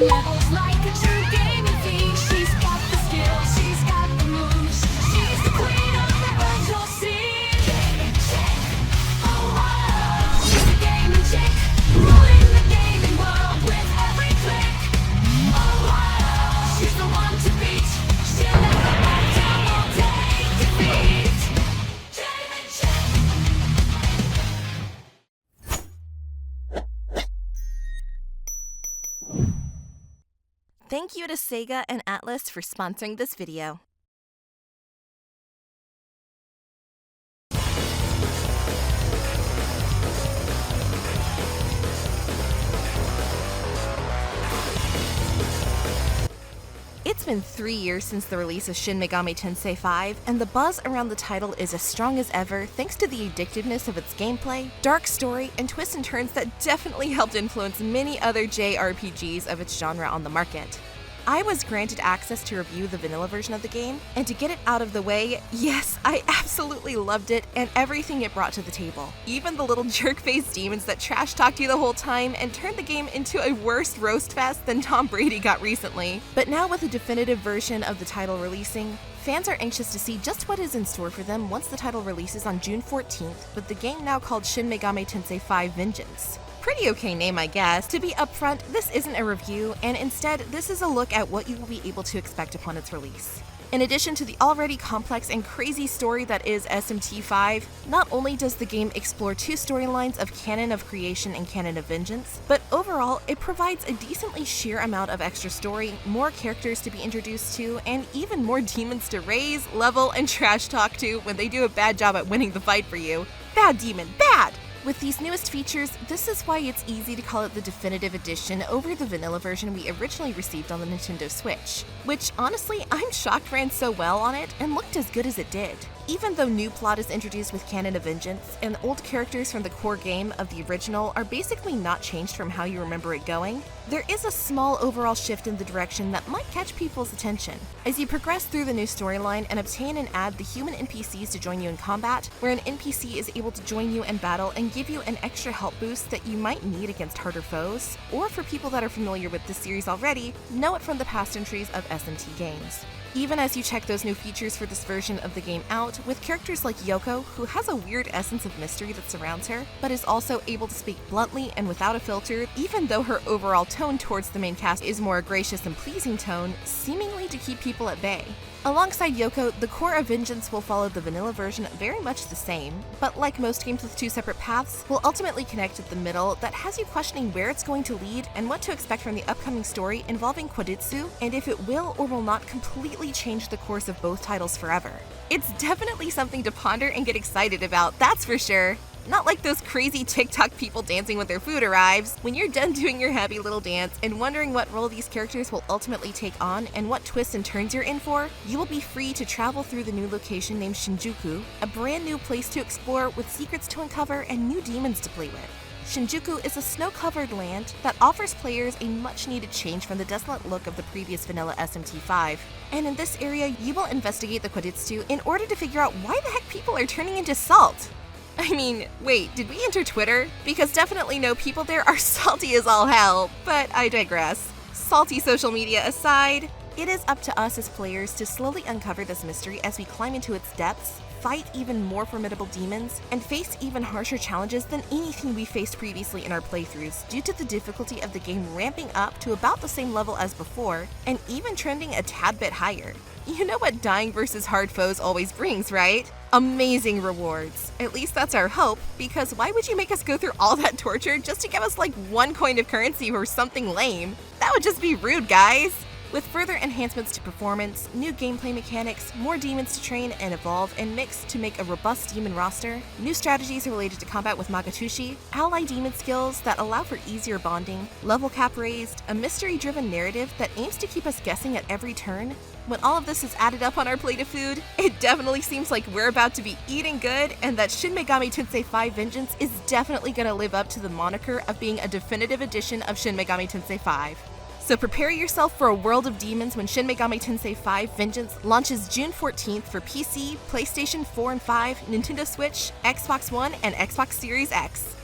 levels like a true gaming fiend. She's got the skill, she's got the moves. She's the queen of the virtual scene. Gaming chick, oh wow. She's a gaming chick, ruling the gaming world with every click. Oh wow. She's the one to beat. She'll never back down or take defeat. Gaming chick. Thank you to Sega and Atlus for sponsoring this video. It's been 3 years since the release of Shin Megami Tensei 5, and the buzz around the title is as strong as ever thanks to the addictiveness of its gameplay, dark story, and twists and turns that definitely helped influence many other JRPGs of its genre on the market. I was granted access to review the vanilla version of the game, and to get it out of the way, yes, I absolutely loved it and everything it brought to the table. Even the little jerk-faced demons that trash-talked you the whole time and turned the game into a worse roast fest than Tom Brady got recently. But now with a definitive version of the title releasing, fans are anxious to see just what is in store for them once the title releases on June 14th, with the game now called Shin Megami Tensei 5 Vengeance. Pretty okay name, I guess. To be upfront, this isn't a review, and instead, this is a look at what you will be able to expect upon its release. In addition to the already complex and crazy story that is SMT5, not only does the game explore two storylines of Canon of Creation and Canon of Vengeance, but overall, it provides a decently sheer amount of extra story, more characters to be introduced to, and even more demons to raise, level, and trash talk to when they do a bad job at winning the fight for you. Bad demon, bad! With these newest features, this is why it's easy to call it the definitive edition over the vanilla version we originally received on the Nintendo Switch, which honestly, I'm shocked ran so well on it and looked as good as it did. Even though new plot is introduced with Canon of Vengeance, and old characters from the core game of the original are basically not changed from how you remember it going, there is a small overall shift in the direction that might catch people's attention. As you progress through the new storyline and obtain and add the human NPCs to join you in combat, where an NPC is able to join you in battle and give you an extra health boost that you might need against harder foes, or for people that are familiar with this series already, know it from the past entries of SMT games. Even as you check those new features for this version of the game out, with characters like Yoko, who has a weird essence of mystery that surrounds her, but is also able to speak bluntly and without a filter, even though her overall tone towards the main cast is more a gracious and pleasing tone, seemingly to keep people at bay. Alongside Yoko, the core of Vengeance will follow the vanilla version very much the same, but like most games with two separate paths, will ultimately connect at the middle that has you questioning where it's going to lead and what to expect from the upcoming story involving Quaditsu, and if it will or will not completely change the course of both titles forever. It's definitely something to ponder and get excited about, that's for sure. Not like those crazy TikTok people dancing when their food arrives. When you're done doing your happy little dance and wondering what role these characters will ultimately take on and what twists and turns you're in for, you will be free to travel through the new location named Shinjuku, a brand new place to explore with secrets to uncover and new demons to play with. Shinjuku is a snow-covered land that offers players a much-needed change from the desolate look of the previous vanilla SMT5. And in this area, you will investigate the Quaditsu in order to figure out why the heck people are turning into salt. I mean, wait, did we enter Twitter? Because definitely no people there are salty as all hell, but I digress. Salty social media aside, it is up to us as players to slowly uncover this mystery as we climb into its depths, fight even more formidable demons, and face even harsher challenges than anything we faced previously in our playthroughs due to the difficulty of the game ramping up to about the same level as before, and even trending a tad bit higher. You know what dying versus hard foes always brings, right? Amazing rewards. At least that's our hope, because why would you make us go through all that torture just to give us like 1 coin of currency or something lame? That would just be rude, guys! With further enhancements to performance, new gameplay mechanics, more demons to train and evolve and mix to make a robust demon roster, new strategies related to combat with Magatushi, ally demon skills that allow for easier bonding, level cap raised, a mystery-driven narrative that aims to keep us guessing at every turn. When all of this is added up on our plate of food, it definitely seems like we're about to be eating good, and that Shin Megami Tensei 5 Vengeance is definitely going to live up to the moniker of being a definitive edition of Shin Megami Tensei 5. So prepare yourself for a world of demons when Shin Megami Tensei 5 Vengeance launches June 14th for PC, PlayStation 4 and 5, Nintendo Switch, Xbox One, and Xbox Series X.